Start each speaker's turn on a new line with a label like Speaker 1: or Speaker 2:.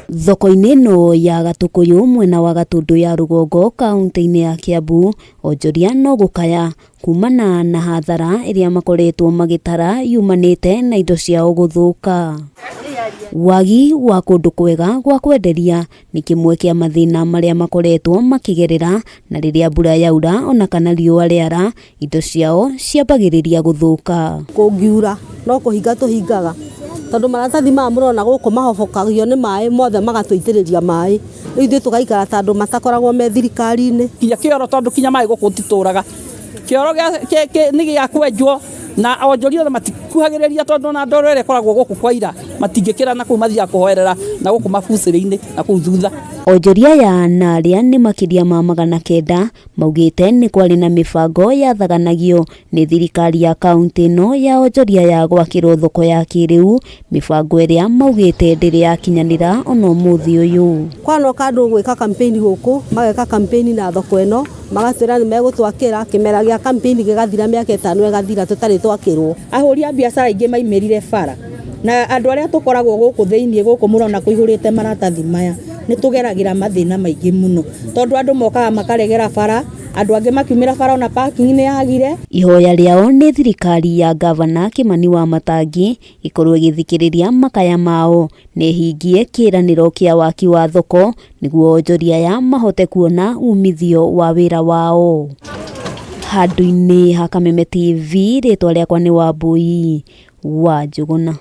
Speaker 1: Thoko-inĩ ĩno ya Gatukuyu mwena wa Gatundu ya Rugongo kaunti-inĩ ya Kiambu, onjoria no gũkaya kumana na hathara ĩrĩa makoretwo magĩtara yumanĩte na indo ciao gũthũka. Wagi wa kũndũ kwega gwa kwenderia nĩ kĩmwe kĩa mathĩna marĩa makoretwo makĩgerera, na rĩrĩa mbura yaura ona kana riũa rĩara indo ciao ciambagĩrĩria gũthũka.
Speaker 2: Kũngiura no kũhinga tũhingaga tondũ maratathi maya mũrona gũkũ mahobokagio nĩ maĩ mothe magatũitĩrĩria maĩ. Rĩu ithuĩ tũgaikara ta andũ matakoragwo me thirikari-inĩ.
Speaker 3: Kinya kĩoro tondũ kinya maĩ gũkũ titũraga. Kĩoro nĩ gĩa kwenjwo na onjoria othe matikuhagĩrĩria tondũ na ndoro ĩrĩa ĩkoragwo gũkũ kwa ira matingĩkĩra na kũu mathiaga kũhoerera na gũkũ mabucĩrĩ-inĩ na kũu thutha.
Speaker 1: Onjoria ya Narĩa nĩ makĩria ma 900 maugĩte nĩ kwarĩ na mĩbango yathaganagio nĩ thirikari ya kaunti ĩno ya onjoria ya gwakĩrwo thoko ya kĩrĩu, mĩbango ĩrĩa maugĩte ndĩrĩ yakinyanĩra ona ũmũthĩ ũyũ.
Speaker 2: Kwanoka andũ gwĩka campaign gũkũ, mageka campaign na thoko ĩno, magatwĩra nĩ megũtwakĩra, kĩmera gĩa campaign gĩgathira, mĩaka 5 ĩgathira tũtarĩ twakĩrwo.
Speaker 4: Ahũri a biacara aingĩ maimerire bara na andũ arĩa tũkoragwo gũkũ thĩinĩ gũkũ mũrona kũihũrĩte maratathi maya nĩ tũgeragĩra mathĩna maingĩ mũno tondũ andũ mokaga makaregera bara, andũ angĩ makiumĩra bara ona parking nĩ yagire.
Speaker 1: Ihoya rĩao nĩ thirikari ya Gavana Kimani Wamatangi ikorwo ĩgĩthikĩrĩria makaya mao na ĩhingie kĩĩranĩro kĩa waki wa thoko nĩguo onjoria ya mahote kuona umithio wa wĩra wao. Handũ-inĩ ha Kameme TV, rĩtwa rĩakwa nĩ Wambui wa Njũgũna.